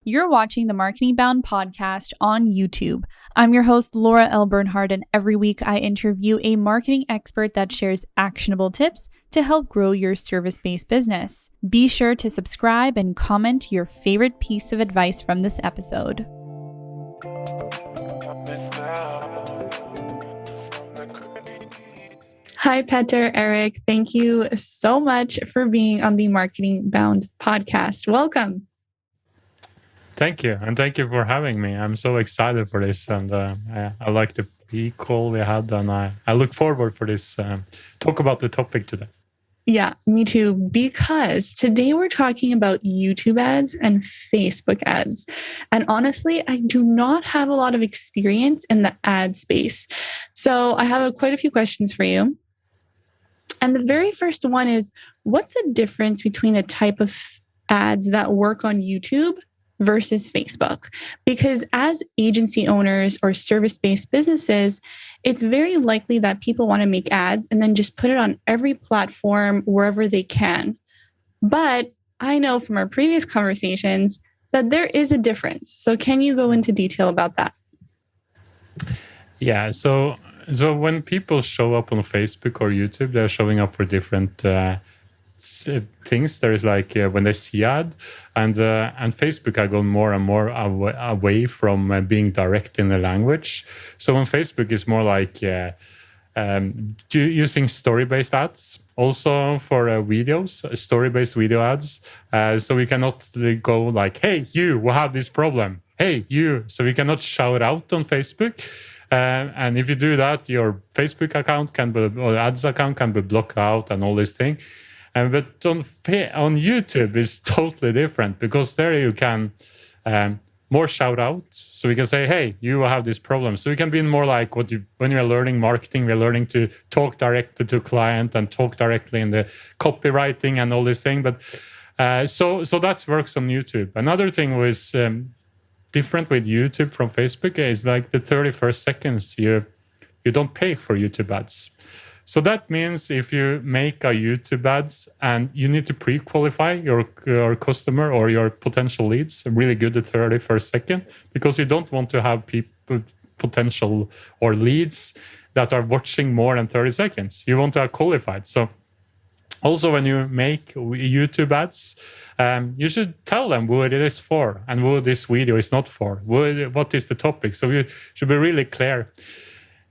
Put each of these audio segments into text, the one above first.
You're watching the Marketing Bound podcast on YouTube. I'm your host, Laura L. Bernhard, and every week I interview a marketing expert that shares actionable tips to help grow your service-based business. Be sure to subscribe and comment your favorite piece of advice from this episode. Hi, Petter, Erik. Thank you so much for being on the Marketing Bound podcast. Welcome. Thank you. And thank you for having me. I'm so excited for this. And I like the pre-call we had. And I look forward for this talk about the topic today. Yeah, me too. Because today we're talking about YouTube ads and Facebook ads. And honestly, I do not have a lot of experience in the ad space. So I have quite a few questions for you. And the very first one is, what's the difference between the type of ads that work on YouTube versus Facebook? Because as agency owners or service-based businesses, it's very likely that people want to make ads and then just put it on every platform wherever they can. But I know from our previous conversations that there is a difference. So can you go into detail about that? Yeah, so when people show up on Facebook or YouTube, they're showing up for different things. There is like when they see ad, and Facebook are going more and more away from being direct in the language. So on Facebook is more like using story-based ads, also for videos, story-based video ads. So we cannot go like, "Hey, you will have this problem. Hey, you." So we cannot shout out on Facebook. And if you do that, your Facebook account or ads account can be blocked out and all these things. But on YouTube is totally different, because there you can more shout out. So we can say, "Hey, you will have this problem." So we can be more like when you're learning marketing, we're learning to talk directly to client and talk directly in the copywriting and all this thing. But so that works on YouTube. Another thing was different with YouTube from Facebook is like the 31st seconds you don't pay for YouTube ads. So that means if you make a YouTube ads and you need to pre-qualify your customer or your potential leads really good at 31st second, because you don't want to have people, potential or leads that are watching more than 30 seconds. You want to have qualified. So also when you make YouTube ads, you should tell them what it is for and what this video is not for. What is the topic? So you should be really clear.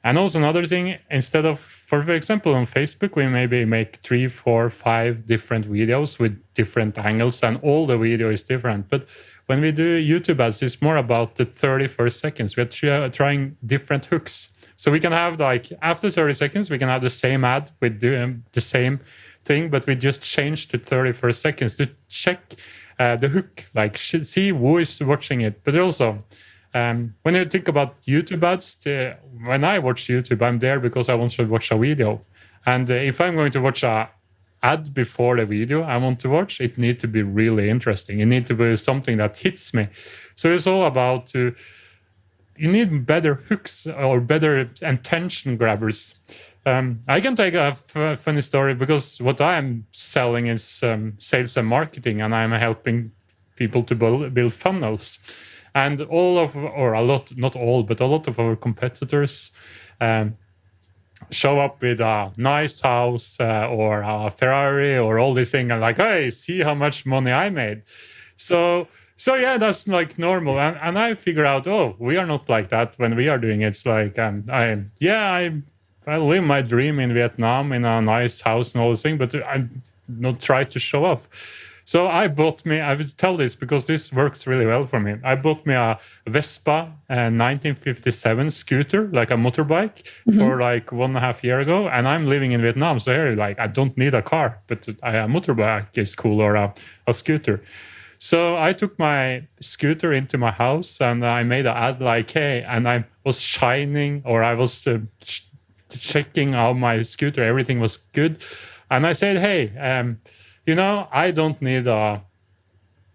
And also another thing, instead of, for example, on Facebook, we maybe make 3, 4, 5 different videos with different angles, and all the video is different. But when we do YouTube ads, it's more about the 31st seconds. We're trying different hooks. So we can have like, after 30 seconds, we can have the same ad with the same thing, but we just change to 31st seconds to check the hook, like see who is watching it. But also, when you think about YouTube ads, when I watch YouTube, I'm there because I want to watch a video. And if I'm going to watch a ad before the video I want to watch, it needs to be really interesting. It needs to be something that hits me. So it's all about you need better hooks or better attention grabbers. I can take a funny story, because what I'm selling is sales and marketing, and I'm helping people to build funnels. And a lot of our competitors show up with a nice house or a Ferrari or all these things, and like, "Hey, see how much money I made." So yeah, that's like normal. And I figure out, we are not like that when we are doing it. It's like, I live my dream in Vietnam in a nice house and all this thing, but I'm not trying to show off. So I would tell this because this works really well for me. I bought me a Vespa 1957 scooter, like a motorbike, for like 1.5 years ago. And I'm living in Vietnam. So here, like, I don't need a car, but a motorbike is cool, or a scooter. So I took my scooter into my house and I made an ad like, "Hey," and I was shining, or I was checking out my scooter. Everything was good. And I said, "Hey, I don't need a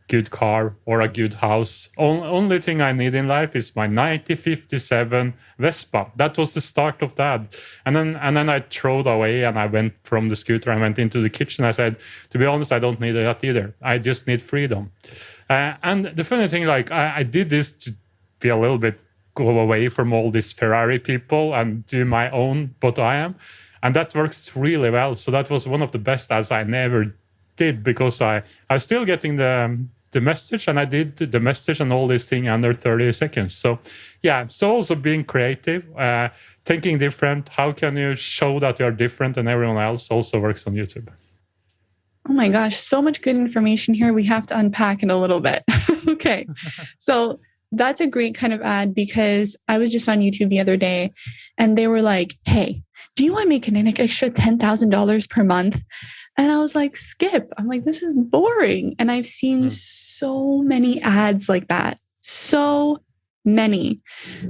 good car or a good house. Only thing I need in life is my 1957 Vespa. That was the start of that. And then I threw it away and I went from the scooter and went into the kitchen. I said, to be honest, I don't need that either. I just need freedom. And the funny thing, like I did this to be a little bit go away from all these Ferrari people and do my own what I am. And that works really well. So that was one of the best ads I never did, because I was still getting the message, and I did the message and all this thing under 30 seconds. So yeah, so also being creative, thinking different. How can you show that you're different than everyone else also works on YouTube. Oh my gosh, so much good information here. We have to unpack it a little bit. Okay. So that's a great kind of ad, because I was just on YouTube the other day and they were like, hey, do you want to make an extra $10,000 per month? And I was like, skip. I'm like, this is boring. And I've seen so many ads like that. So many.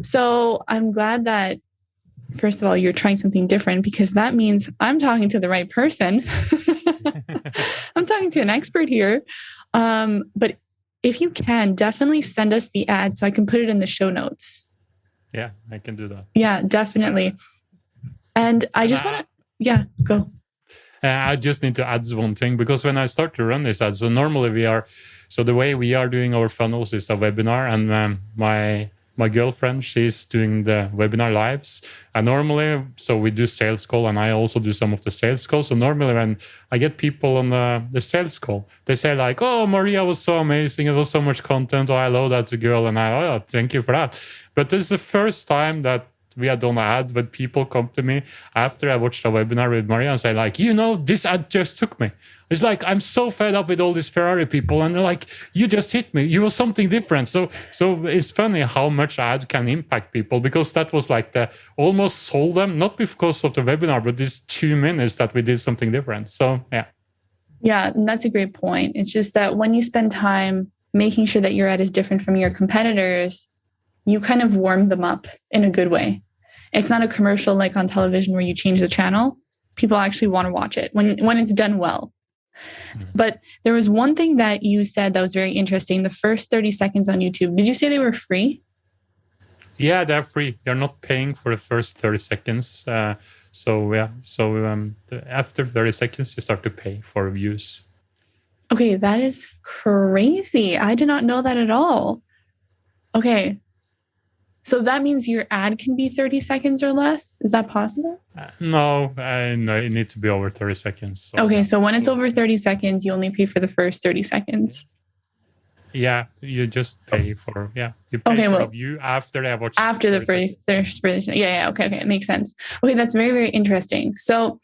So I'm glad that, first of all, you're trying something different, because that means I'm talking to the right person. I'm talking to an expert here. But if you can, definitely send us the ad so I can put it in the show notes. Yeah, I can do that. Yeah, definitely. And I just want to, go. I just need to add one thing, because when I start to run this ad, so normally the way we are doing our funnels is a webinar, and my girlfriend, she's doing the webinar lives. And normally, so we do sales call, and I also do some of the sales calls. So normally when I get people on the sales call, they say like, oh, Maria was so amazing. It was so much content. Oh, I love that girl. And thank you for that. But this is the first time that we had done an ad when people come to me after I watched a webinar with Maria and say like, this ad just took me. It's like, I'm so fed up with all these Ferrari people, and they're like, you just hit me. You were something different. So it's funny how much ad can impact people, because that was like almost sold them, not because of the webinar, but these 2 minutes that we did something different. So yeah. Yeah, and that's a great point. It's just that when you spend time making sure that your ad is different from your competitors, you kind of warm them up in a good way. It's not a commercial like on television where you change the channel. People actually want to watch it when it's done well. But there was one thing that you said that was very interesting. The first 30 seconds on YouTube, did you say they were free? Yeah, they're free. You're not paying for the first 30 seconds. After 30 seconds, you start to pay for views. Okay, that is crazy. I did not know that at all. Okay. So that means your ad can be 30 seconds or less? Is that possible? No, it needs to be over 30 seconds. So okay, so when it's over 30 seconds, you only pay for the first 30 seconds. Yeah, you just pay for, you pay for a view after they watch. After the first 30 seconds. Okay, it makes sense. Okay, that's very, very interesting. So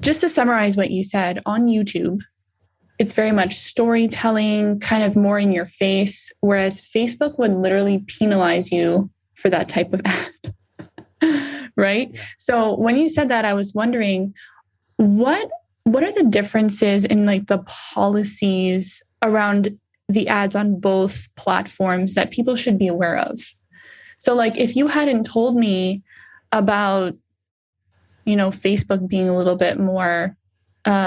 just to summarize what you said, on YouTube, it's very much storytelling, kind of more in your face, whereas Facebook would literally penalize you for that type of ad, right? Yeah. So when you said that, I was wondering, what are the differences in like the policies around the ads on both platforms that people should be aware of? So like if you hadn't told me about, Facebook being a little bit more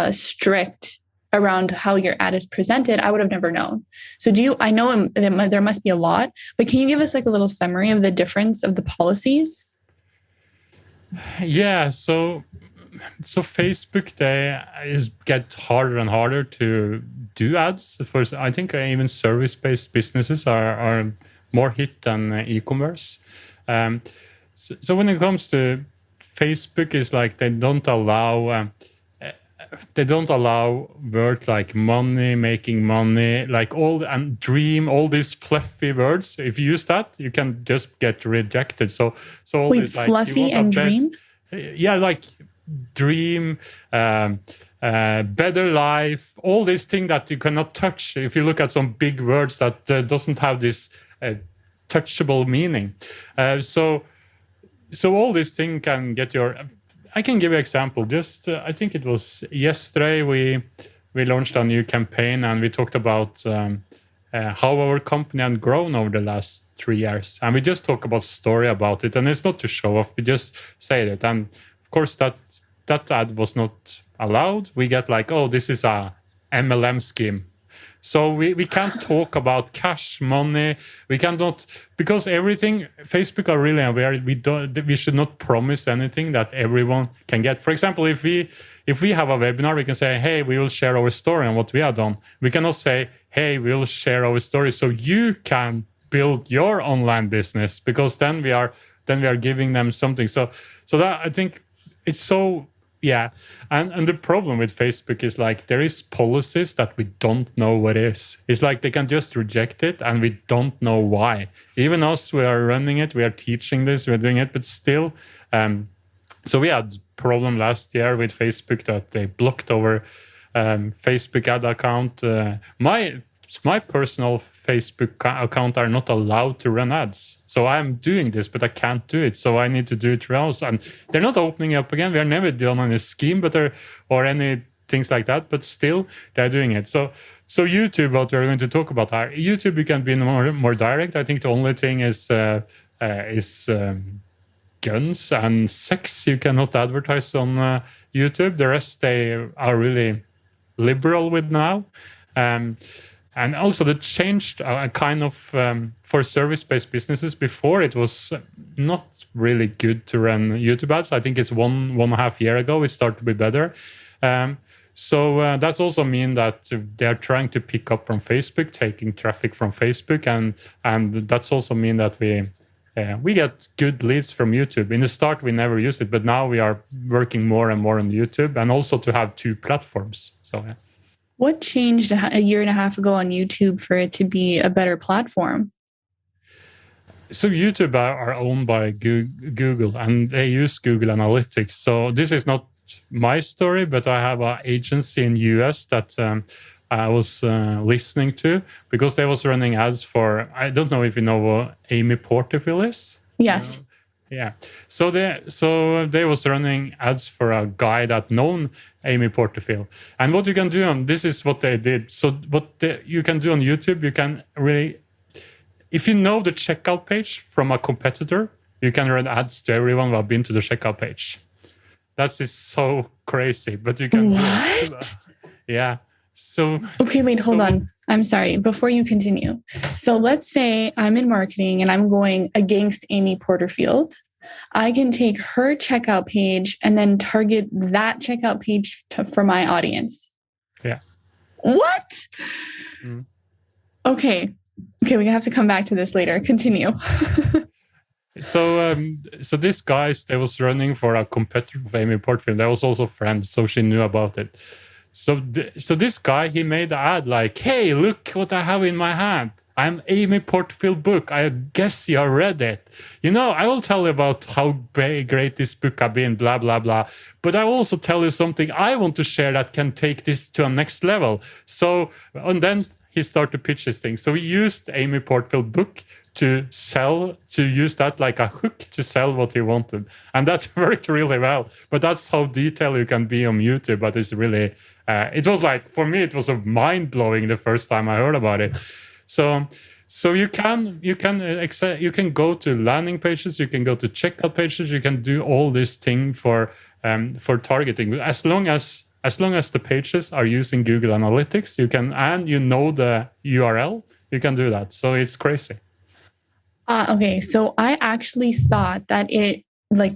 strict around how your ad is presented, I would have never known. So I know there must be a lot, but can you give us like a little summary of the difference of the policies? Yeah, so Facebook, get harder and harder to do ads. First, I think even service-based businesses are more hit than e-commerce. So when it comes to Facebook, it's like they don't allow words like money, making money, like dream, all these fluffy words. If you use that, you can just get rejected. So all wait, this, like, fluffy and dream? Yeah, like dream, better life, all these things that you cannot touch. If you look at some big words that doesn't have this touchable meaning. So all these things can get your... I can give you an example. Just I think it was yesterday we launched a new campaign, and we talked about how our company had grown over the last 3 years. And we just talk about story about it. And it's not to show off, we just say it. And of course that ad was not allowed. We get like, oh, this is a MLM scheme. So we can't talk about cash, money. We cannot, because everything, Facebook are really aware we should not promise anything that everyone can get. For example, if we have a webinar, we can say, hey, we will share our story and what we have done. We cannot say, hey, we will share our story so you can build your online business, because then we are giving them something. So that, I think it's so. Yeah, and the problem with Facebook is like there is policies that we don't know what is. It's like they can just reject it and we don't know why. Even us, we are running it, we are teaching this, we're doing it, but still. So we had problem last year with Facebook that they blocked our Facebook ad account. My personal Facebook account are not allowed to run ads. So I'm doing this, but I can't do it. So I need to do it else. And they're not opening up again. We are never done on a scheme, or any things like that. But still, they're doing it. So YouTube, what we're going to talk about are YouTube. You can be more direct. I think the only thing is guns and sex. You cannot advertise on YouTube. The rest they are really liberal with now. And also they changed kind of for service-based businesses. Before it was not really good to run YouTube ads. I think it's 1.5 years ago it started to be better. So that also means that they're trying to pick up from Facebook, taking traffic from Facebook, and that's also mean that we get good leads from YouTube. In the start, we never used it, but now we are working more and more on YouTube, and also to have 2 platforms. So yeah. What changed a year and a half ago on YouTube for it to be a better platform? So YouTube are owned by Google, and they use Google Analytics. So this is not my story, but I have an agency in US that I was listening to, because they was running ads for, I don't know if you know what Amy Porterfield is. Yes. Yeah. So they was running ads for a guy that known Amy Porterfield. And what you can do this is what they did. So what you can do on YouTube, you can really, if you know the checkout page from a competitor, you can run ads to everyone who have been to the checkout page. That is so crazy, but you can. What? Yeah. So. Okay, wait, hold on. I'm sorry. Before you continue. So let's say I'm in marketing and I'm going against Amy Porterfield. I can take her checkout page and then target that checkout page for my audience. Yeah. What? Mm. Okay, we have to come back to this later. Continue. So this guy, they was running for a competitor of Amy Porterfield. They was also friends, so she knew about it. So this guy, he made an ad like, hey, look what I have in my hand. I'm Amy Porterfield book. I guess you read it. I will tell you about how great this book has been, blah, blah, blah. But I will also tell you something I want to share that can take this to a next level. So, and then he started to pitch this thing. So he used Amy Porterfield book to use that like a hook to sell what he wanted. And that worked really well. But that's how detailed you can be on YouTube. But it's really, it was like, for me, it was mind-blowing the first time I heard about it. So you can go to landing pages, you can go to checkout pages, you can do all this thing for targeting. As long as the pages are using Google Analytics, you can, and the URL, you can do that. So it's crazy. Okay, so I actually thought that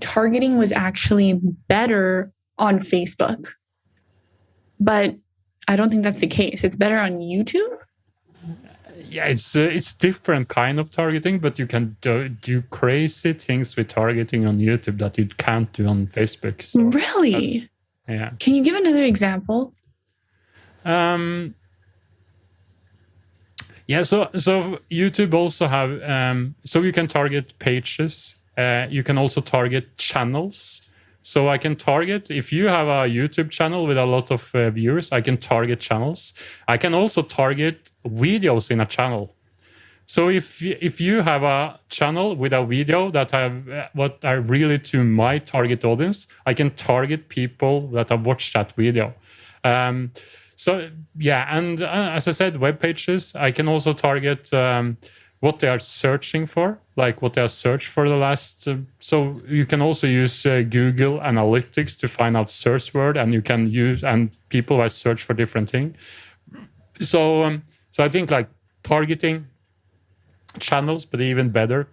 targeting was actually better on Facebook, but I don't think that's the case. It's better on YouTube. Yeah, it's different kind of targeting, but you can do crazy things with targeting on YouTube that you can't do on Facebook. So really? Yeah. Can you give another example? Yeah, so YouTube also have, so you can target pages. You can also target channels. So I can target, if you have a YouTube channel with a lot of viewers, I can target channels. I can also target videos in a channel. So if you have a channel with a video that have what are really to my target audience, I can target people that have watched that video. So yeah, and as I said, web pages, I can also target what they are searching for, like what they are searched for the last. So you can also use Google Analytics to find out search word, and you can use, and people are search for different things. So So I think like targeting channels, but even better,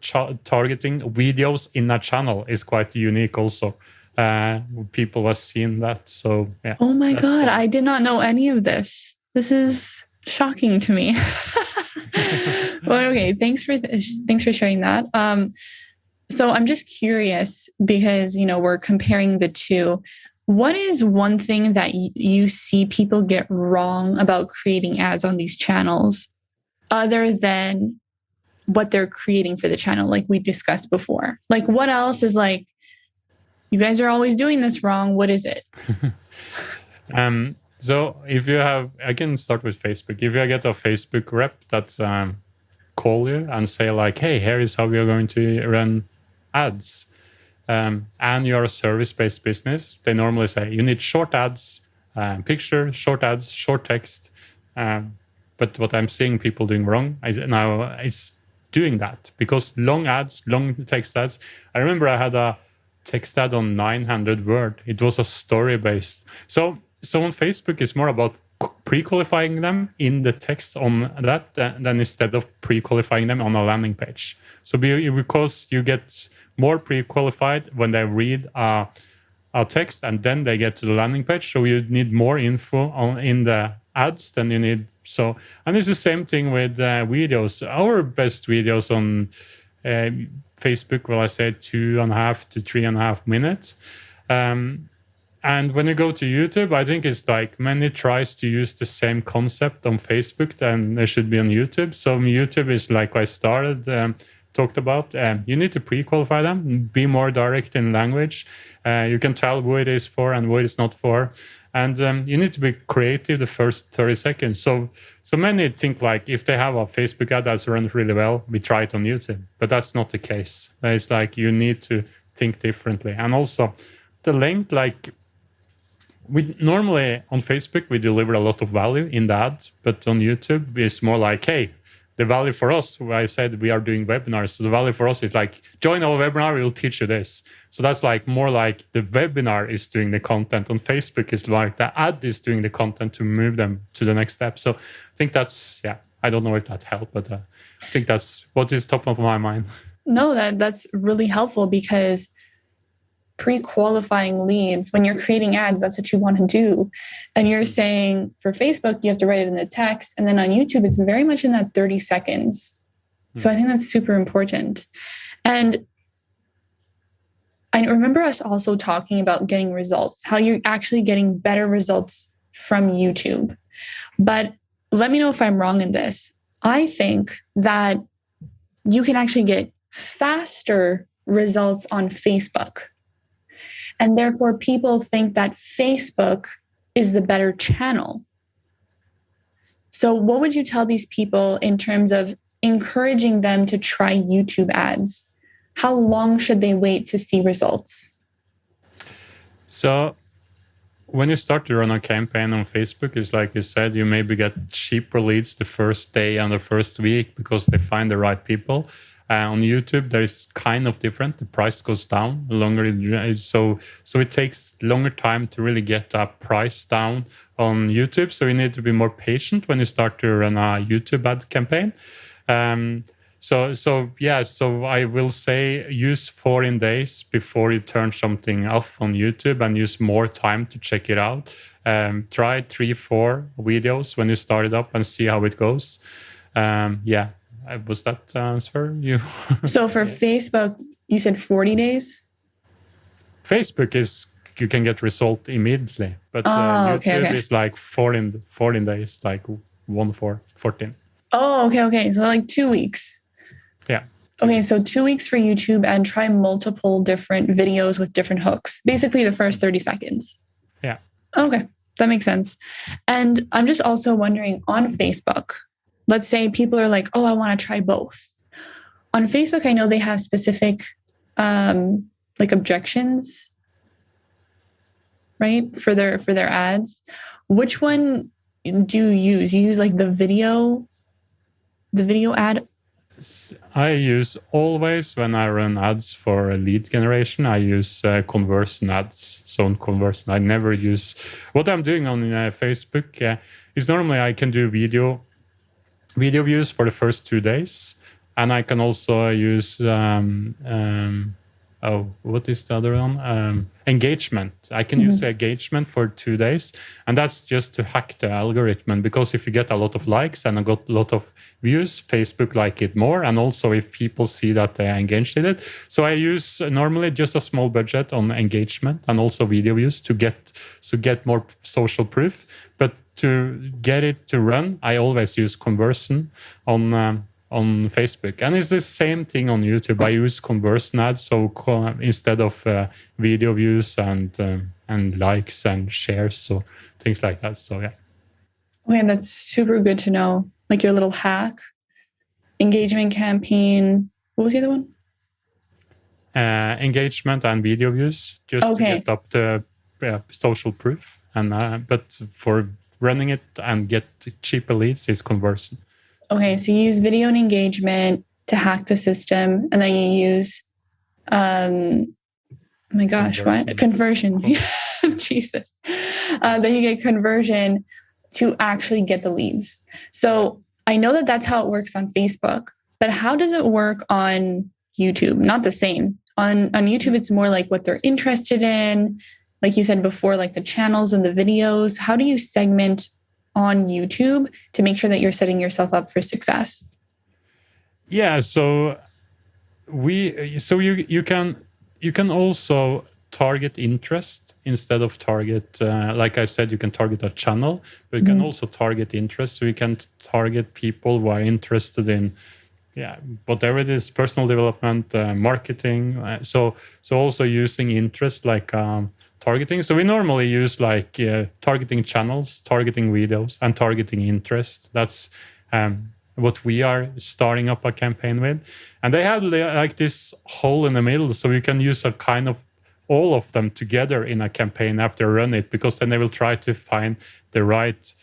targeting videos in a channel is quite unique also. People have seen that. So yeah. Oh my God, I did not know any of this. This is shocking to me. Well, okay, thanks for sharing that. So I'm just curious because, we're comparing the two. What is one thing that you see people get wrong about creating ads on these channels other than what they're creating for the channel, like we discussed before? Like, what else is like, you guys are always doing this wrong. What is it? So if you have, I can start with Facebook. If you get a Facebook rep that call you and say like, hey, here is how we are going to run ads, and you're a service-based business, they normally say you need short ads, picture, short ads, short text. But what I'm seeing people doing wrong is doing that, because long ads, long text ads. I remember I had a text ad on 900 word. It was a story-based. So on Facebook, it's more about pre-qualifying them in the text on that than instead of pre-qualifying them on a landing page. So because you get more pre-qualified when they read a text and then they get to the landing page. So you need more info in the ads than you need. So, and it's the same thing with videos. Our best videos on Facebook, well, I say 2.5 to 3.5 minutes. And when you go to YouTube, I think it's like many tries to use the same concept on Facebook than they should be on YouTube. So YouTube is like I started, talked about. You need to pre-qualify them, be more direct in language. You can tell who it is for and who it is not for. And you need to be creative the first 30 seconds. So many think like if they have a Facebook ad that's run really well, we try it on YouTube. But that's not the case. It's like you need to think differently. And also the length, like we normally on Facebook, we deliver a lot of value in the ad, but on YouTube, it's more like, hey, the value for us, I said we are doing webinars. So the value for us is like, join our webinar, we'll teach you this. So that's like more like the webinar is doing the content. On Facebook is like the ad is doing the content to move them to the next step. So I think that's, I don't know if that helped, but I think that's what is top of my mind. No, that's really helpful, because pre-qualifying leads, when you're creating ads, that's what you want to do. And you're saying for Facebook, you have to write it in the text. And then on YouTube, it's very much in that 30 seconds. So I think that's super important. And I remember us also talking about getting results, how you're actually getting better results from YouTube. But let me know if I'm wrong in this. I think that you can actually get faster results on Facebook. And therefore, people think that Facebook is the better channel. So what would you tell these people in terms of encouraging them to try YouTube ads? How long should they wait to see results? So when you start to run a campaign on Facebook, it's like you said, you maybe get cheaper leads the first day and the first week because they find the right people. On YouTube, there is kind of different. The price goes down longer, so it takes longer time to really get a price down on YouTube. So you need to be more patient when you start to run a YouTube ad campaign. So I will say use 14 days before you turn something off on YouTube, and use more time to check it out. Try 3-4 videos when you start it up and see how it goes. Was that answer you? So for Facebook, you said 40 days? Facebook is, you can get result immediately. But YouTube is like 14 days, like 14. Oh, okay. So like 2 weeks. Yeah. Okay, so 2 weeks for YouTube, and try multiple different videos with different hooks. Basically the first 30 seconds. Yeah. Okay, that makes sense. And I'm just also wondering, on Facebook, let's say people are like, oh, I want to try both. On Facebook, I know they have specific like objections, right? For their ads. Which one do you use? You use like the video ad? I use always, when I run ads for a lead generation, I use conversion ads. So on conversion, I never use, what I'm doing on Facebook is normally I can do video video views for the first 2 days, and I can also use what is the other one? Engagement. I can use engagement for 2 days, and that's just to hack the algorithm. Because if you get a lot of likes and I got a lot of views, Facebook like it more, and also if people see that they engaged in it. So I use normally just a small budget on engagement and also video views to get more social proof. But to get it to run, I always use conversion on Facebook, and it's the same thing on YouTube. I use conversion ads, so instead of video views and likes and shares, so things like that. So yeah. Okay, that's super good to know. Like your little hack, engagement campaign. What was the other one? Engagement and video views, just to get up the social proof, and but for running it and get cheaper leads is conversion. Okay, so you use video and engagement to hack the system, and then you use, oh my gosh, conversion. Jesus. Then you get conversion to actually get the leads. So I know that that's how it works on Facebook, but how does it work on YouTube? Not the same. On YouTube, it's more like what they're interested in. Like you said before, like the channels and the videos. How do you segment on YouTube to make sure that you're setting yourself up for success? Yeah, so you can also target interest instead of target. Like I said, you can target a channel, but you can also target interest. So you can target people who are interested in whatever it is, personal development, marketing. So also using interest like targeting. So we normally use like targeting channels, targeting videos, and targeting interest. That's what we are starting up a campaign with. And they have like this hole in the middle, so you can use a kind of all of them together in a campaign after run it, because then they will try to find the right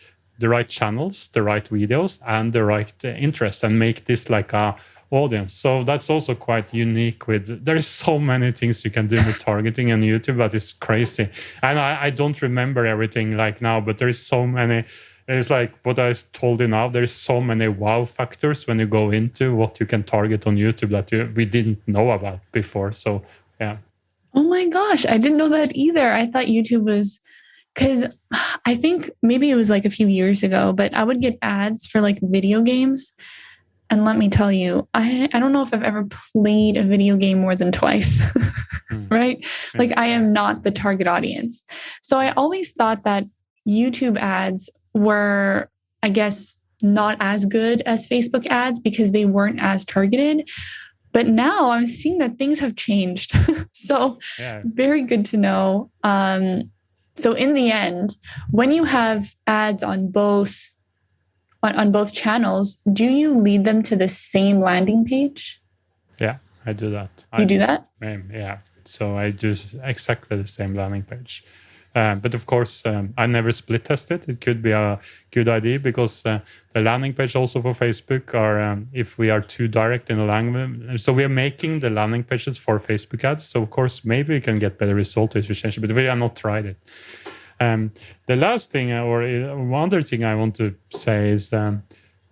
channels, the right videos, and the right interest, and make this like a audience. So that's also quite unique. There is so many things you can do with targeting on YouTube, but it's crazy. And I don't remember everything like now, but there is so many. It's like what I told you now. There is so many wow factors when you go into what you can target on YouTube that we didn't know about before. So yeah. Oh my gosh, I didn't know that either. I thought YouTube was, because I think maybe it was like a few years ago, but I would get ads for like video games. And let me tell you, I don't know if I've ever played a video game more than twice, right? Like I am not the target audience. So I always thought that YouTube ads were, I guess, not as good as Facebook ads because they weren't as targeted. But now I'm seeing that things have changed. So very good to know. So in the end, when you have ads on both channels, do you lead them to the same landing page? Yeah, I do that. You do that? Yeah. So I do exactly the same landing page. But of course, I never split test it. It could be a good idea, because the landing page also for Facebook are, if we are too direct in the language. So we are making the landing pages for Facebook ads. So of course, maybe we can get better results if we change it, but we have not tried it. The last thing, or one other thing I want to say is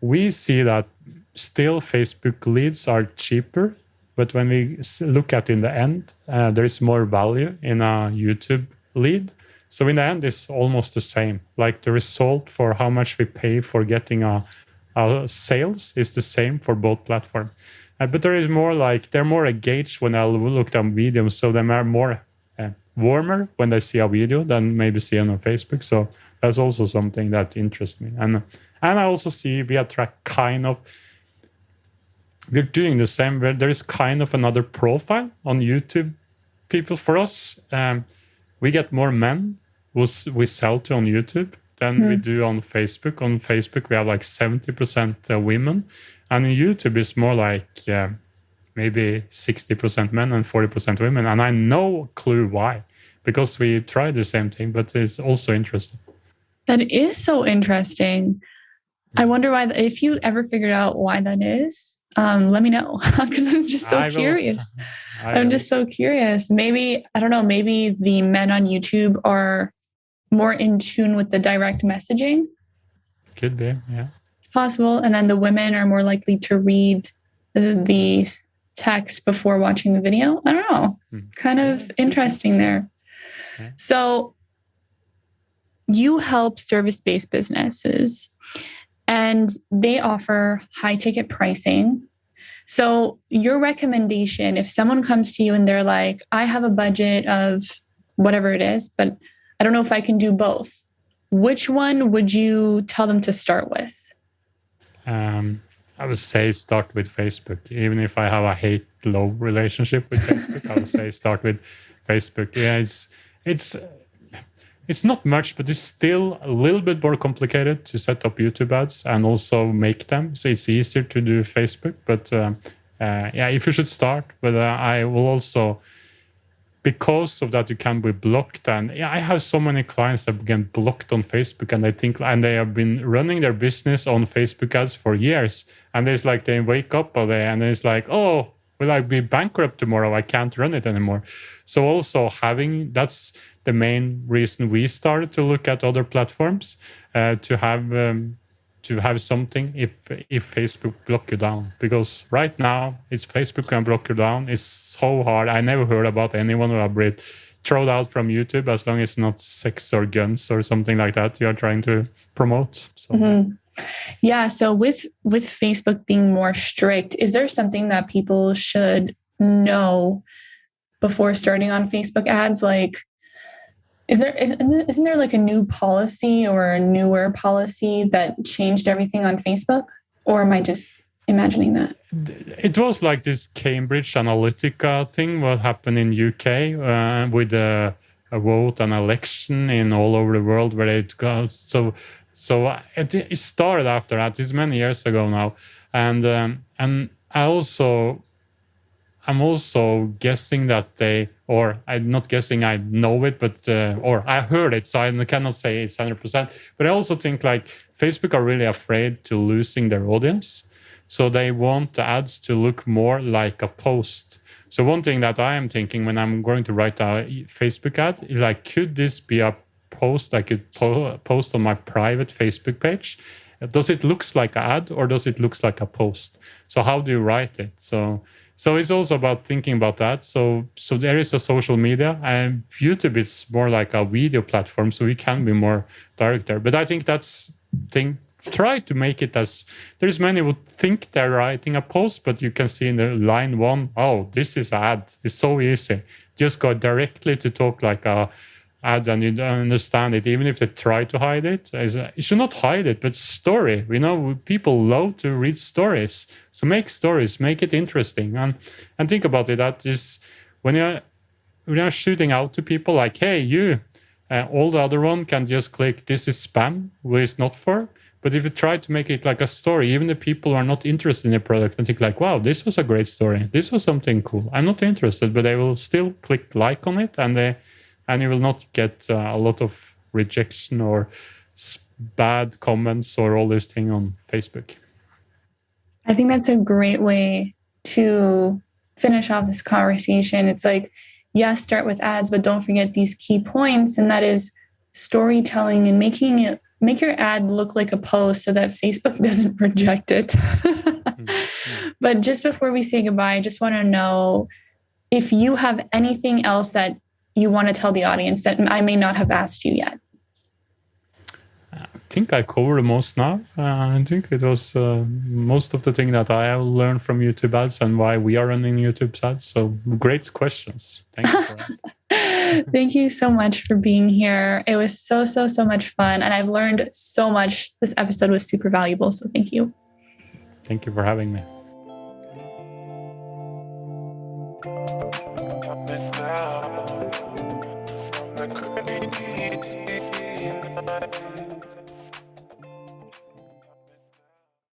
we see that still Facebook leads are cheaper, but when we look at in the end, there is more value in a YouTube lead. So in the end, it's almost the same. Like the result for how much we pay for getting a sales is the same for both platforms. But there is more like, they're more engaged when I look at videos, so they are more warmer when they see a video than maybe see it on Facebook. So that's also something that interests me. And I also see we attract we're doing the same, where there is kind of another profile on YouTube people for us. We get more men who we sell to on YouTube than we do on Facebook. On Facebook, we have like 70% women. And on YouTube, it's more like maybe 60% men and 40% women. And I no clue why, because we tried the same thing, but it's also interesting. That is so interesting. I wonder why, if you ever figured out why that is, let me know, because I'm just so curious. I'm just so curious. Maybe, I don't know, maybe the men on YouTube are more in tune with the direct messaging. Could be, yeah. possible. And then the women are more likely to read the text before watching the video. I don't know. Kind of interesting there. Yeah. So you help service-based businesses and they offer high ticket pricing. So your recommendation, if someone comes to you and they're like, I have a budget of whatever it is, but I don't know if I can do both, which one would you tell them to start with? I would say start with Facebook. Even if I have a hate-low relationship with Facebook, I would say start with Facebook. Yeah, it's not much, but it's still a little bit more complicated to set up YouTube ads and also make them. So it's easier to do Facebook. But yeah, if you should start, but I will also, because of that, you can be blocked. And yeah, I have so many clients that get blocked on Facebook, and they have been running their business on Facebook ads for years. And it's like they wake up all day and it's like, oh, will I be bankrupt tomorrow? I can't run it anymore. So also that's the main reason we started to look at other platforms, to have something if Facebook block you down. Because right now it's Facebook can block you down. It's so hard. I never heard about anyone who have been thrown out from YouTube as long as it's not sex or guns or something like that you are trying to promote. So. Yeah. So with Facebook being more strict, is there something that people should know before starting on Facebook ads? Like, isn't there like a new policy or a newer policy that changed everything on Facebook? Or am I just imagining that? It was like this Cambridge Analytica thing, what happened in UK with a vote and election in all over the world where it goes. So it started after that. It's many years ago now, and I'm also guessing that I'm not guessing, I know it, but or I heard it, so I cannot say it's 100%. But I also think like Facebook are really afraid to losing their audience, so they want the ads to look more like a post. So one thing that I am thinking when I'm going to write a Facebook ad is like, could this be a post I could post on my private Facebook page? Does it look like an ad or does it look like a post? So how do you write it? So it's also about thinking about that. So there is a social media, and YouTube is more like a video platform, so we can be more direct there. But I think try to make it as, there's many who think they're writing a post, but you can see in the line 1, oh, this is an ad. It's so easy. Just go directly to talk like a ad and you don't understand it, even if they try to hide it. You should not hide it, but story. People love to read stories. So make stories, make it interesting. And think about it, that is when you're shooting out to people like, hey, you, all the other one can just click, this is spam, who is not for. But if you try to make it like a story, even the people who are not interested in the product and think like, wow, this was a great story. This was something cool. I'm not interested, but they will still click like on it, and you will not get a lot of rejection or bad comments or all this thing on Facebook. I think that's a great way to finish off this conversation. It's like, yes, start with ads, but don't forget these key points. And that is storytelling and make your ad look like a post so that Facebook doesn't reject it. But just before we say goodbye, I just want to know if you have anything else that you want to tell the audience that I may not have asked you yet. I think I covered most now. I think it was most of the thing that I have learned from YouTube ads and why we are running YouTube ads. So great questions. Thank you for that. Thank you so much for being here. It was so much fun. And I've learned so much. This episode was super valuable. So thank you. Thank you for having me. Coming down, the crazy.